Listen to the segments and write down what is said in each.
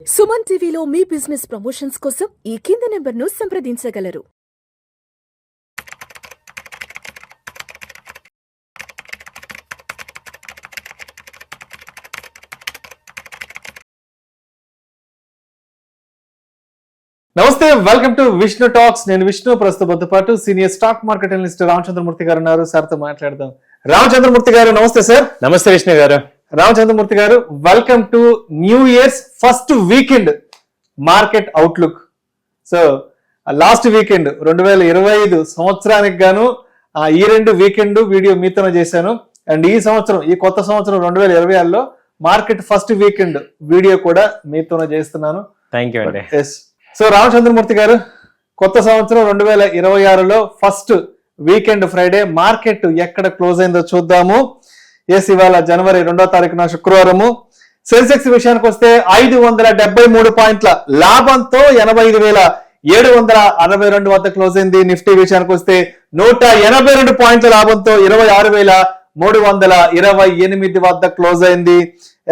సుమన్ టీవీలో మీ business promotions కోసం ఈ కింది నెంబర్ను సంప్రదించగలరు. నమస్తే, వెల్కమ్ టు విష్ణు టాక్స్. నేను విష్ణు. ప్రస్తుతంతో పాటు senior stock market analyst Ramachandramurthy గారు ఉన్నారు. సార్తో మాట్లాడదాం. రామచంద్రమూర్తి గారు నమస్తే సార్. నమస్తే విష్ణు గారు. రామచంద్రమూర్తి గారు, welcome to new years first weekend market outlook. So last weekend 2025 సంవత్సరానికి గాను ఈ రెండు వీకెండ్ వీడియో మీతోనే చేశాను. అండ్ ఈ సంవత్సరం, ఈ కొత్త సంవత్సరం 2026లో మార్కెట్ ఫస్ట్ వీకెండ్ వీడియో కూడా మీతోనే చేస్తున్నాను. థ్యాంక్ యూ అండి. ఎస్. సో రామచంద్రమూర్తి గారు, కొత్త సంవత్సరం 2026లో ఫస్ట్ వీకెండ్ ఫ్రైడే మార్కెట్ ఎక్కడ క్లోజ్ అయిందో చూద్దాము. ఎస్, ఇవాళ జనవరి 2వ తారీఖున శుక్రవారము. సెన్సెక్స్ విషయానికి వస్తే 573 పాయింట్ల లాభంతో 85,762 వద్ద క్లోజ్ అయింది. నిఫ్టీ విషయానికి వస్తే 182 పాయింట్ల లాభంతో 26,328 వద్ద క్లోజ్ అయింది.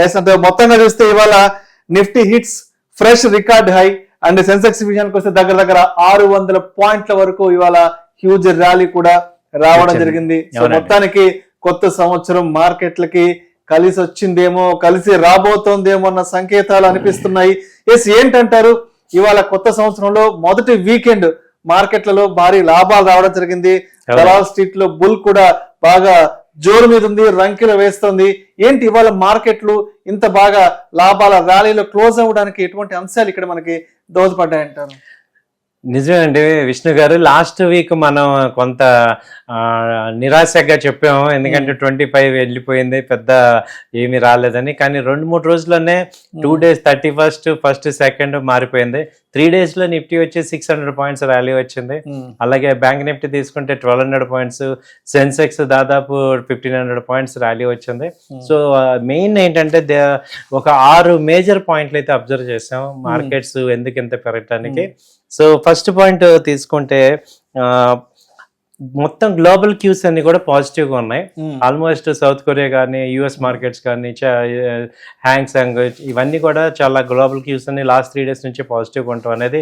ఎస్, అంటే మొత్తంగా చూస్తే ఇవాళ Nifty hits fresh record high. And Sensex విషయానికి వస్తే దగ్గర 600 పాయింట్ల వరకు ఇవాళ హ్యూజ్ ర్యాలీ కూడా రావడం జరిగింది. సో మొత్తానికి కొత్త సంవత్సరం మార్కెట్లకి కలిసి వచ్చిందేమో, కలిసి రాబోతోందేమో అన్న సంకేతాలు అనిపిస్తున్నాయి. ఎస్, ఏంటంటారు? ఇవాళ కొత్త సంవత్సరంలో మొదటి వీకెండ్ మార్కెట్లలో భారీ లాభాలు రావడం జరిగింది. దలాల్ స్ట్రీట్ లో బుల్ కూడా బాగా జోరు మీద ఉంది, రంకెలు వేస్తుంది. ఏంటి ఇవాళ మార్కెట్లు ఇంత బాగా లాభాల ర్యాలీలో క్లోజ్ అవ్వడానికి ఎటువంటి అంశాలు ఇక్కడ మనకి దోహదపడ్డాయంటారు? నిజమేనండి విష్ణు గారు. లాస్ట్ వీక్ మనం కొంత నిరాశగా చెప్పాము, ఎందుకంటే 25 వెళ్ళిపోయింది, పెద్ద ఏమీ రాలేదని. కానీ 2-3 రోజుల్లోనే 2 days 31st, 1st, 2nd మారిపోయింది. 3 days లో నిఫ్టీ వచ్చి 600 పాయింట్స్ ర్యాలీ వచ్చింది. అలాగే బ్యాంక్ నిఫ్టీ తీసుకుంటే 1200 పాయింట్స్, సెన్సెక్స్ దాదాపు 1500 పాయింట్స్ ర్యాలీ వచ్చింది. సో మెయిన్ ఏంటంటే ఒక 6 మేజర్ పాయింట్లు అయితే అబ్జర్వ్ చేసాం మార్కెట్స్ ఎందుకు ఇంత పెరగటానికి. సో ఫస్ట్ పాయింట్ తీసుకుంటే మొత్తం గ్లోబల్ క్యూస్ అన్ని కూడా పాజిటివ్ గా ఉన్నాయి. ఆల్మోస్ట్ సౌత్ కొరియా కానీ, యుఎస్ మార్కెట్స్ కానీ, హ్యాంగ్సాంగ్ ఇవన్నీ కూడా చాలా గ్లోబల్ క్యూస్ అన్ని లాస్ట్ 3 days నుంచి పాజిటివ్ గా ఉండటం అనేది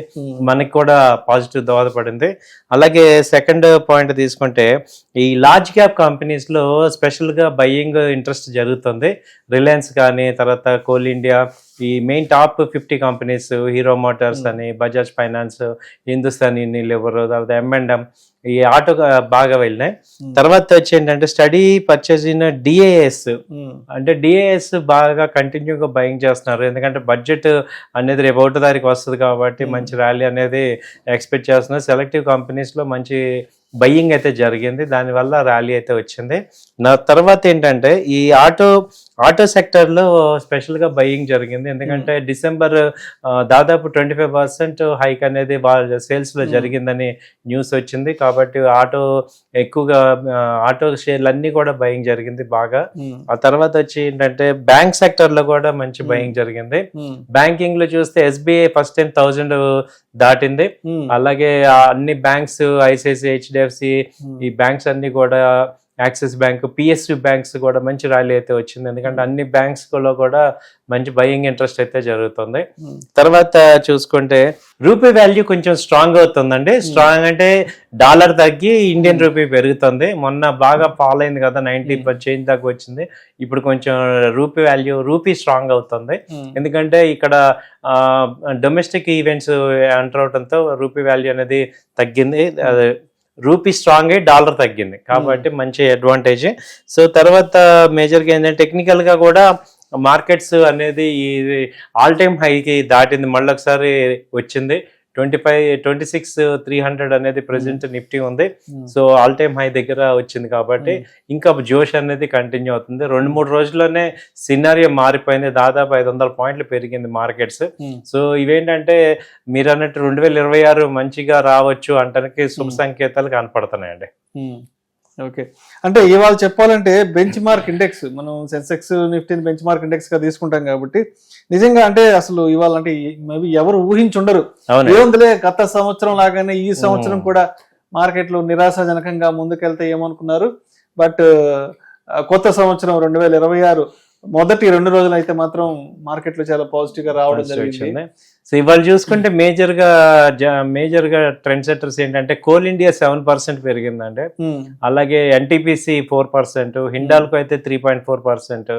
మనకి కూడా పాజిటివ్ దోహదపడింది. అలాగే సెకండ్ పాయింట్ తీసుకుంటే ఈ లార్జ్ క్యాప్ కంపెనీస్ లో స్పెషల్ గా బయ్యింగ్ ఇంట్రెస్ట్ జరుగుతుంది. రిలయన్స్ కానీ, తర్వాత కోల్ ఇండియా, ఈ main top 50 companies, hero Motors అని, బజాజ్ ఫైనాన్స్, హిందుస్థాన్ యూనిలివర్, తర్వాత M&M, ఈ ఆటో బాగా వెళ్ళినాయి. తర్వాత వచ్చి ఏంటంటే స్టడీ పర్చేజ్ ఇన్ డిఏఎస్, అంటే డిఏఎస్ బాగా కంటిన్యూగా బయింగ్ చేస్తున్నారు. ఎందుకంటే బడ్జెట్ అనేది రేపు 1వ తారీఖు వస్తుంది కాబట్టి మంచి ర్యాలీ అనేది ఎక్స్పెక్ట్ చేస్తున్నారు. సెలెక్టివ్ కంపెనీస్ లో మంచి బయ్యింగ్ అయితే జరిగింది, దానివల్ల ర్యాలీ అయితే వచ్చింది. తర్వాత ఏంటంటే ఈ ఆటో సెక్టర్ లో స్పెషల్ గా బయ్యింగ్ జరిగింది. ఎందుకంటే డిసెంబర్ దాదాపు 25% హైక్ అనేది సేల్స్ లో జరిగిందని న్యూస్ వచ్చింది. కాబట్టి ఎక్కువగా ఆటో షేర్లు అన్ని కూడా బయింగ్ జరిగింది బాగా. ఆ తర్వాత వచ్చి ఏంటంటే బ్యాంక్ సెక్టర్ లో కూడా మంచి బయింగ్ జరిగింది. బ్యాంకింగ్ లో చూస్తే SBI ఫస్ట్ టైం 1000 దాటింది. అలాగే అన్ని బ్యాంక్స్, ICICI, HDFC, ఈ బ్యాంక్స్ అన్ని కూడా, యాక్సిస్ బ్యాంక్, PSU బ్యాంక్స్ కూడా మంచి ర్యాలీ అయితే వచ్చింది. ఎందుకంటే అన్ని బ్యాంక్స్ లో కూడా మంచి బయింగ్ ఇంట్రెస్ట్ అయితే జరుగుతుంది. తర్వాత చూసుకుంటే రూపీ వాల్యూ కొంచెం స్ట్రాంగ్ అవుతుందండి. స్ట్రాంగ్ అంటే డాలర్ తగ్గి ఇండియన్ రూపీ పెరుగుతుంది. మొన్న బాగా ఫాల్ అయింది కదా, 90 చేంజ్ దాకా వచ్చింది. ఇప్పుడు కొంచెం రూపీ స్ట్రాంగ్ అవుతుంది. ఎందుకంటే ఇక్కడ డొమెస్టిక్ ఈవెంట్స్ ఎంటర్ అవడంతో రూపీ వాల్యూ అనేది తగ్గింది. రూపీ స్ట్రాంగ్ అయ్యి డాలర్ తగ్గింది కాబట్టి మంచి అడ్వాంటేజ్. సో తర్వాత మేజర్గా ఏంటంటే టెక్నికల్ గా కూడా మార్కెట్స్ అనేది ఈ ఆల్ టైమ్ హైకి దాటింది, మళ్ళీ ఒకసారి వచ్చింది. 26,300 అనేది ప్రెసెంట్ నిఫ్టీ ఉంది. సో ఆల్ టైమ్ హై దగ్గర వచ్చింది కాబట్టి ఇంకా జోష్ అనేది కంటిన్యూ అవుతుంది. 2-3 రోజుల్లోనే సినారియో మారిపోయింది. దాదాపు 500 పాయింట్లు పెరిగింది మార్కెట్స్. సో ఇవేంటంటే మీరు అన్నట్టు 2026 మంచిగా రావచ్చు అంటానికి శుభ సంకేతాలు కనపడుతున్నాయండి. ఓకే, అంటే ఇవాళ చెప్పాలంటే బెంచ్ మార్క్ ఇండెక్స్, మనం సెన్సెక్స్ నిఫ్టీని బెంచ్ మార్క్ ఇండెక్స్ గా తీసుకుంటాం కాబట్టి నిజంగా అంటే అసలు ఇవాళ అంటే మేబీ ఎవరు ఊహించుండరు. ఏముందిలే, గత సంవత్సరం లాగానే ఈ సంవత్సరం కూడా మార్కెట్లు నిరాశాజనకంగా ముందుకెళ్తే ఏమనుకున్నారు. బట్ కొత్త సంవత్సరం 2026 మొదటి 2 రోజులు అయితే మాత్రం మార్కెట్ లో చాలా పాజిటివ్ గా రావడం జరిగింది. సో ఇవాళ చూసుకుంటే మేజర్ గా ట్రెండ్ సెట్టర్స్ ఏంటంటే కోల్ ఇండియా 7% పెరిగిందండి, అలాగే ఎన్టీపీసీ 4%, హిండాల్కో అయితే 3.4%,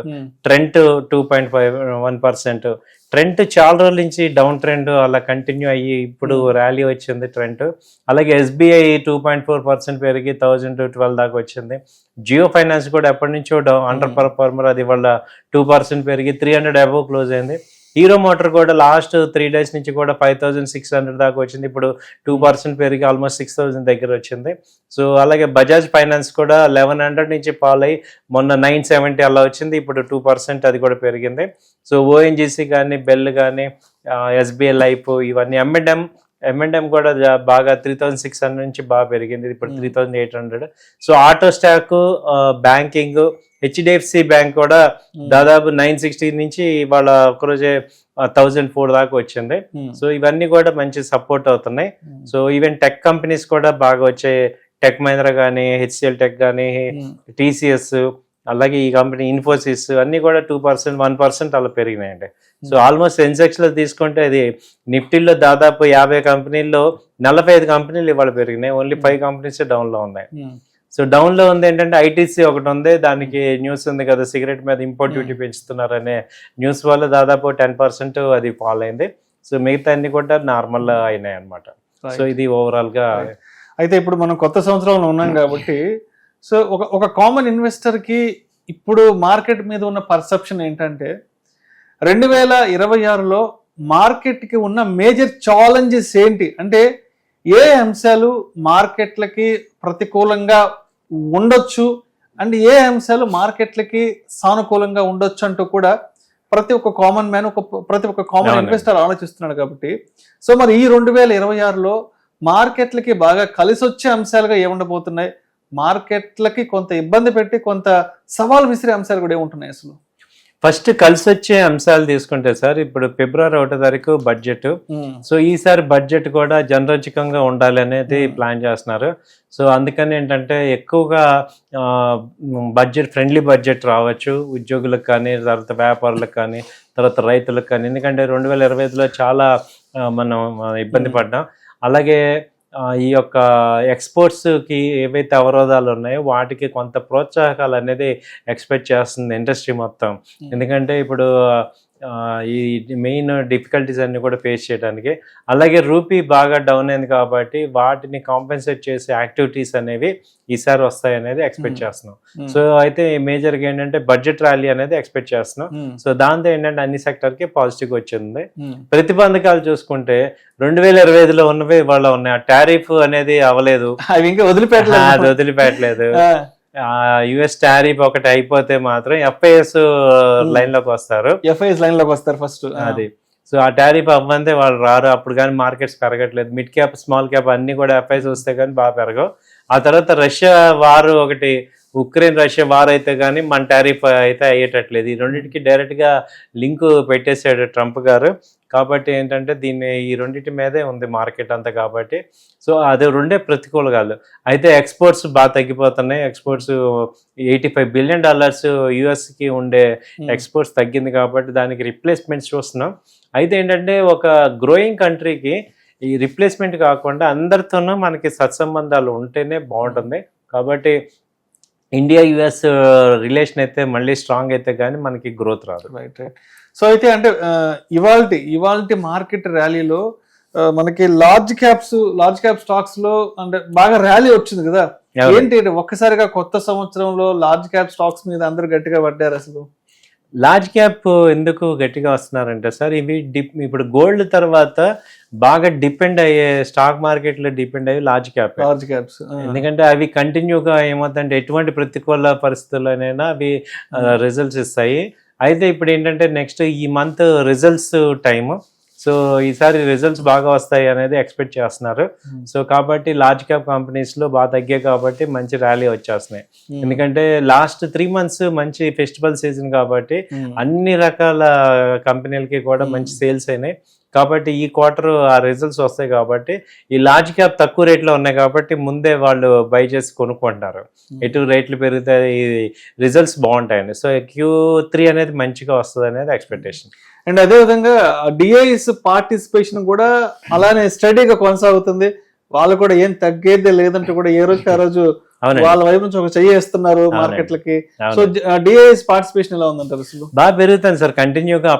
ట్రెంట్ 2.1%. ట్రెంట్ చాలా రోజుల నుంచి డౌన్ ట్రెండ్ అలా కంటిన్యూ అయ్యి ఇప్పుడు ర్యాలీ వచ్చింది ట్రెంట్. అలాగే ఎస్బీఐ 2.4% పెరిగి 1012 దాకా వచ్చింది. జియో ఫైనాన్స్ కూడా ఎప్పటి నుంచో అండర్ పర్ఫార్మర్, అది వాళ్ళ 2% పెరిగి 300 అబోవ్ క్లోజ్ అయింది. హీరో మోటార్ కూడా లాస్ట్ 3 days నుంచి కూడా 5600 దాకా వచ్చింది, ఇప్పుడు 2% పెరిగి ఆల్మోస్ట్ 6000 దగ్గర వచ్చింది. సో అలాగే బజాజ్ ఫైనాన్స్ కూడా 1100 నుంచి ఫాల్ అయ్యి మొన్న 970 అలా వచ్చింది, ఇప్పుడు 2% అది కూడా పెరిగింది. సో ఓఎన్జీసీ కానీ, బెల్ కానీ, ఎస్బీఐ లైఫ్, ఇవన్నీ M&M కూడా బాగా 3600 నుంచి బాగా పెరిగింది, ఇప్పుడు 3800. So auto stock, banking, HDFC bank కూడా దాదాపు 960 నుంచి వాళ్ళ ఒకరోజే 1004 దాకా వచ్చింది. సో ఇవన్నీ కూడా మంచి సపోర్ట్ అవుతున్నాయి. సో ఈవెన్ టెక్ కంపెనీస్ కూడా బాగా వచ్చాయి, టెక్ మహీంద్రా కానీ, హెచ్సిఎల్ టెక్ కానీ, టీసీఎస్, అలాగే ఈ కంపెనీ ఇన్ఫోసిస్ అన్ని కూడా 2%, 1% అలా పెరిగినాయండి. సో ఆల్మోస్ట్ సెన్సెక్స్ లో తీసుకుంటే అది నిఫ్టీలో దాదాపు 50 కంపెనీల్లో 45 కంపెనీలు ఇవాళ పెరిగినాయి, ఓన్లీ 5 కంపెనీస్ డౌన్ లో ఉన్నాయి. సో డౌన్ లో ఉంది ఏంటంటే ఐటీసీ ఒకటి ఉంది, దానికి న్యూస్ ఉంది కదా, సిగరెట్ మీద ఇంపోర్ట్ డ్యూటీ పెంచుతున్నారనే న్యూస్ వల్ల దాదాపు 10% అది ఫాల్ అయింది. సో మిగతా అన్ని కూడా నార్మల్ అయినాయి అనమాట. సో ఇది ఓవరాల్ గా. అయితే ఇప్పుడు మనం కొత్త సంవత్సరంలో ఉన్నాం కాబట్టి, సో ఒక కామన్ ఇన్వెస్టర్ కి ఇప్పుడు మార్కెట్ మీద ఉన్న పర్సెప్షన్ ఏంటంటే 2026లో మార్కెట్ కి ఉన్న మేజర్ ఛాలెంజెస్ ఏంటి, అంటే ఏ అంశాలు మార్కెట్లకి ప్రతికూలంగా ఉండొచ్చు అండ్ ఏ అంశాలు మార్కెట్లకి సానుకూలంగా ఉండొచ్చు అంటూ కూడా ప్రతి ఒక్క కామన్ మ్యాన్, ప్రతి ఒక్క కామన్ ఇన్వెస్టర్ ఆలోచిస్తున్నాడు. కాబట్టి సో మరి ఈ 2026లో మార్కెట్లకి బాగా కలిసి వచ్చే అంశాలుగా ఏముండబోతున్నాయి, మార్కెట్లకి కొంత ఇబ్బంది పెట్టి కొంత సవాల్ విసిరే అంశాలు కూడా ఏముంటున్నాయి అసలు? ఫస్ట్ కలిసి వచ్చే అంశాలు తీసుకుంటే సార్, ఇప్పుడు ఫిబ్రవరి 1వ తారీఖు బడ్జెట్. సో ఈసారి బడ్జెట్ కూడా జనరంజకంగా ఉండాలి అనేది ప్లాన్ చేస్తున్నారు. సో అందుకని ఏంటంటే ఎక్కువగా బడ్జెట్ ఫ్రెండ్లీ బడ్జెట్ రావచ్చు ఉద్యోగులకు కానీ, తర్వాత వ్యాపారులకు కానీ, తర్వాత రైతులకు కానీ. ఎందుకంటే 2025లో చాలా మనం ఇబ్బంది పడ్డాం. అలాగే ఈ యొక్క ఎక్స్పోర్ట్స్కి ఏవైతే అవరోధాలు ఉన్నాయో వాటికి కొంత ప్రోత్సాహకాలు అనేది ఎక్స్పెక్ట్ చేస్తుంది ఇండస్ట్రీ మొత్తం. ఎందుకంటే ఇప్పుడు ఈ మెయిన్ డిఫికల్టీస్ అన్ని కూడా ఫేస్ చేయడానికి. అలాగే రూపీ బాగా డౌన్ అయింది కాబట్టి వాటిని కాంపెన్సేట్ చేసే యాక్టివిటీస్ అనేవి ఈసారి వస్తాయి అనేది ఎక్స్పెక్ట్ చేస్తున్నాం. సో అయితే మేజర్గా ఏంటంటే బడ్జెట్ ర్యాలీ అనేది ఎక్స్పెక్ట్ చేస్తున్నాం. సో దాంతో ఏంటంటే అన్ని సెక్టర్కి పాజిటివ్ వచ్చింది. ప్రతిబంధకాలు చూసుకుంటే 2025లో ఉన్నవి వాళ్ళ ఉన్నాయి. ఆ టారిఫ్ అనేది అవ్వలేదు, అవి ఇంకా వదిలిపెట్టలేదు. యుఎస్ టారిఫ్ ఒకటి అయిపోతే మాత్రం ఎఫ్ఐఎస్ లైన్ లోకి వస్తారు ఫస్ట్ అది. సో ఆ టారిఫ్ అవ్వంతే వాళ్ళు రారు, అప్పుడు కానీ మార్కెట్స్ పెరగట్లేదు. మిడ్ క్యాప్, స్మాల్ క్యాప్ అన్ని కూడా ఎఫ్ఐఎస్ వస్తే కానీ బాగా పెరగవు. ఆ తర్వాత రష్యా వారు ఒకటి, ఉక్రెయిన్ రష్యా వార్ అయితే కానీ మన టారిఫ్ అయితే అయ్యేటట్లేదు. ఈ రెండింటికి డైరెక్ట్గా లింక్ పెట్టేశాడు ట్రంప్ గారు. కాబట్టి ఏంటంటే ఈ రెండింటి మీదే ఉంది మార్కెట్ అంతా. కాబట్టి సో అది రెండే ప్రతికూలగాలు. అయితే ఎక్స్పోర్ట్స్ బాగా తగ్గిపోతున్నాయి. ఎక్స్పోర్ట్స్ $85 బిలియన్ యుఎస్కి ఉండే ఎక్స్పోర్ట్స్ తగ్గింది కాబట్టి దానికి రిప్లేస్మెంట్స్ చూస్తున్నాం. అయితే ఏంటంటే ఒక గ్రోయింగ్ కంట్రీకి ఈ రిప్లేస్మెంట్ కాకుండా అందరితోనూ మనకి సత్సంబంధాలు ఉంటేనే బాగుంటుంది. కాబట్టి ఇండియా యుఎస్ రిలేషన్ అయితే మళ్ళీ స్ట్రాంగ్ అయితే కానీ మనకి గ్రోత్ రాదు. రైట్. సో అయితే అంటే ఇవాల్టి మార్కెట్ ర్యాలీలో మనకి లార్జ్ క్యాప్ స్టాక్స్ లో అంటే బాగా ర్యాలీ వచ్చింది కదా, ఏంటి ఒక్కసారిగా కొత్త సంవత్సరంలో లార్జ్ క్యాప్ స్టాక్స్ మీద అందరూ గట్టిగా పడ్డారు అసలు? లార్జ్ క్యాప్ ఎందుకు గట్టిగా వస్తున్నారంటే సార్, ఇవి ఇప్పుడు గోల్డ్ తర్వాత బాగా డిపెండ్ అయ్యే స్టాక్ మార్కెట్ లో డిపెండ్ అయ్యే లార్జ్ క్యాప్స్. ఎందుకంటే అవి కంటిన్యూగా ఏమవుతుందంటే ఎటువంటి ప్రతికూల పరిస్థితుల్లోనైనా అవి రిజల్ట్స్ ఇస్తాయి. అయితే ఇప్పుడు ఏంటంటే నెక్స్ట్ ఈ మంత్ రిజల్ట్స్ టైమ్. సో ఈసారి రిజల్ట్స్ బాగా వస్తాయి అనేది ఎక్స్పెక్ట్ చేస్తున్నారు. సో కాబట్టి లార్జ్ క్యాప్ కంపెనీస్ లో బాగా తగ్గాయి కాబట్టి మంచి ర్యాలీ వచ్చేస్తున్నాయి. ఎందుకంటే లాస్ట్ 3 months మంచి ఫెస్టివల్ సీజన్ కాబట్టి అన్ని రకాల కంపెనీలకి కూడా మంచి సేల్స్ అయినాయి. కాబట్టి ఈ క్వార్టర్ ఆ రిజల్ట్స్ వస్తాయి కాబట్టి ఈ లార్జ్ క్యాప్ తక్కువ రేట్లో ఉన్నాయి కాబట్టి ముందే వాళ్ళు బై చేసి కొనుక్కుంటారు. ఎటు రేట్లు పెరుగుతాయి, రిజల్ట్స్ బాగుంటాయండి. సో Q3 అనేది మంచిగా వస్తుంది అనేది ఎక్స్పెక్టేషన్. అండ్ అదే విధంగా డిఐఎస్ పార్టిసిపేషన్ కూడా అలానే స్టడీగా కొనసాగుతుంది. వాళ్ళు కూడా ఏం తగ్గేదే లేదంటే కూడా ఏ రోజుకి ఆ రోజు వాళ్ళ వైపు నుంచి ఒక చెయ్యేస్తున్నారు మార్కెట్లకి. సో డిఐఎస్ పార్టిసిపేషన్ ఎలా ఉందంటారు అసలు? బాగా పెరుగుతుంది సార్ కంటిన్యూగా.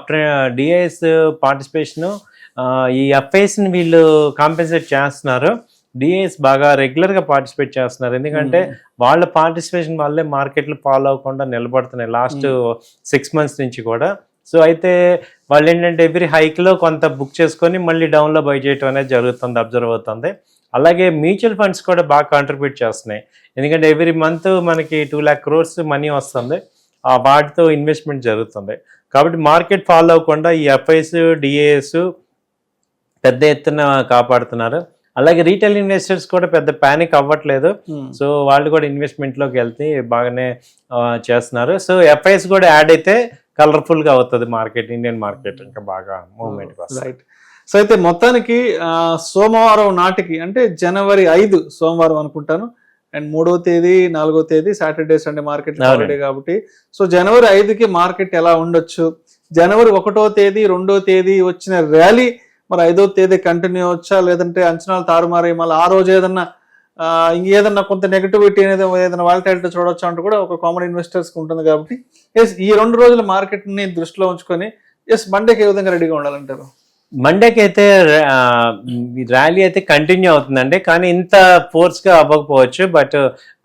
డిఐఎస్ పార్టిసిపేషన్ ఈ ఎఫ్ఐఎస్ ని వీళ్ళు కాంపెన్సేట్ చేస్తున్నారు. డిఐఎస్ బాగా రెగ్యులర్ గా పార్టిసిపేట్ చేస్తున్నారు. ఎందుకంటే వాళ్ళ పార్టిసిపేషన్ వల్లే మార్కెట్లు ఫాలో అవ్వకుండా నిలబడుతున్నాయి లాస్ట్ 6 months నుంచి కూడా. సో అయితే వాళ్ళు ఏంటంటే ఎవ్రీ హైక్ లో కొంత బుక్ చేసుకొని మళ్ళీ డౌన్ లో బై చేయడం అనేది జరుగుతుంది, అబ్జర్వ్ అవుతుంది. అలాగే మ్యూచువల్ ఫండ్స్ కూడా బాగా కాంట్రిబ్యూట్ చేస్తున్నాయి. ఎందుకంటే ఎవ్రీ మంత్ మనకి 2 lakh crores మనీ వస్తుంది, ఆ వాటితో ఇన్వెస్ట్మెంట్ జరుగుతుంది. కాబట్టి మార్కెట్ ఫాలో అవ్వకుండా ఈ ఎఫ్ఐఎస్ డిఏఎస్ పెద్ద ఎత్తున కాపాడుతున్నారు. అలాగే రీటైల్ ఇన్వెస్టర్స్ కూడా పెద్ద ప్యానిక్ అవ్వట్లేదు. సో వాళ్ళు కూడా ఇన్వెస్ట్మెంట్లోకి వెళ్తే బాగానే చేస్తున్నారు. సో ఎఫ్ఐఎస్ కూడా యాడ్ అయితే కలర్ఫుల్ గా అవుతుంది మార్కెట్, ఇండియన్ మార్కెట్ ఇంకా బాగా మూవ్మెంట్ వస్తుంది. సో అయితే మొత్తానికి సోమవారం నాటికి అంటే జనవరి 5 సోమవారం అనుకుంటాను, అండ్ 3వ తేదీ 4వ తేదీ సాటర్డే సండే మార్కెట్ హాలిడే కాబట్టి సో జనవరి 5కి మార్కెట్ ఎలా ఉండొచ్చు, జనవరి 1వ తేదీ 2వ తేదీ వచ్చిన ర్యాలీ మరి 5వ తేదీ కంటిన్యూ అవచ్చా, లేదంటే అంచనాలు తారుమారి మళ్ళీ ఆ రోజు ఏదన్నా ఇంకేదన్నా కొంత నెగటివిటీ అనేది ఏదైనా వాలటాలిటీ చూడొచ్చు అంటూ కూడా ఒక కామన్ ఇన్వెస్టర్స్ కి ఉంటుంది. కాబట్టి ఈ 2 రోజుల మార్కెట్ ని దృష్టిలో ఉంచుకొని మండేకి ఏ విధంగా రెడీగా ఉండాలంటారు? మండేకి అయితే ర్యాలీ అయితే కంటిన్యూ అవుతుందండి, కానీ ఇంత ఫోర్స్గా అవ్వకపోవచ్చు. బట్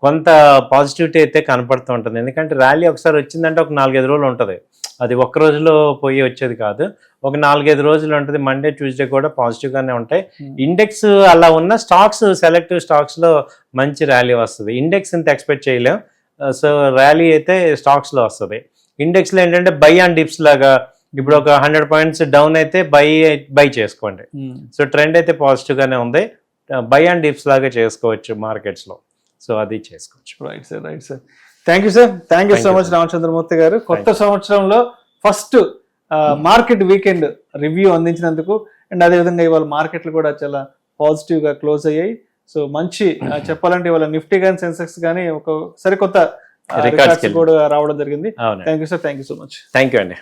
కొంత పాజిటివిటీ అయితే కనపడుతూ ఉంటుంది. ఎందుకంటే ర్యాలీ ఒకసారి వచ్చిందంటే ఒక 4-5 రోజులు ఉంటుంది, అది ఒక్క రోజులో పోయి వచ్చేది కాదు, ఒక 4-5 రోజులు ఉంటుంది. మండే ట్యూస్డే కూడా పాజిటివ్గానే ఉంటాయి. ఇండెక్స్ అలా ఉన్న స్టాక్స్, సెలెక్టివ్ స్టాక్స్లో మంచి ర్యాలీ వస్తుంది. ఇండెక్స్ ఇంత ఎక్స్పెక్ట్ చేయలేం. సో ర్యాలీ అయితే స్టాక్స్లో వస్తుంది. ఇండెక్స్లో ఏంటంటే బై అండ్ డిప్స్ లాగా ఇప్పుడు ఒక 100 points డౌన్ అయితే బై చేసుకోండి. సో ట్రెండ్ అయితే పాజిటివ్ గానే ఉంది, బై అండ్ డిప్స్ లాగా చేసుకోవచ్చు మార్కెట్స్ లో. సో అది చేసుకోవచ్చు. Right sir, right sir. Thank you sir, thank you so much Ramachandramurthy garu. కొత్త సంవత్సరంలో ఫస్ట్ మార్కెట్ వీకెండ్ రివ్యూ అందించినందుకు, అండ్ అదేవిధంగా ఇవాళ మార్కెట్లు కూడా చాలా పాజిటివ్ గా క్లోజ్ అయ్యాయి. సో మంచి చెప్పాలంటే ఇవాళ నిఫ్టీ కానీ సెన్సెక్స్ కానీ ఒక సరికొత్త రికార్డ్స్ కూడా రావడం జరిగింది. Thank you sir, thank you so much. Thank you అండి.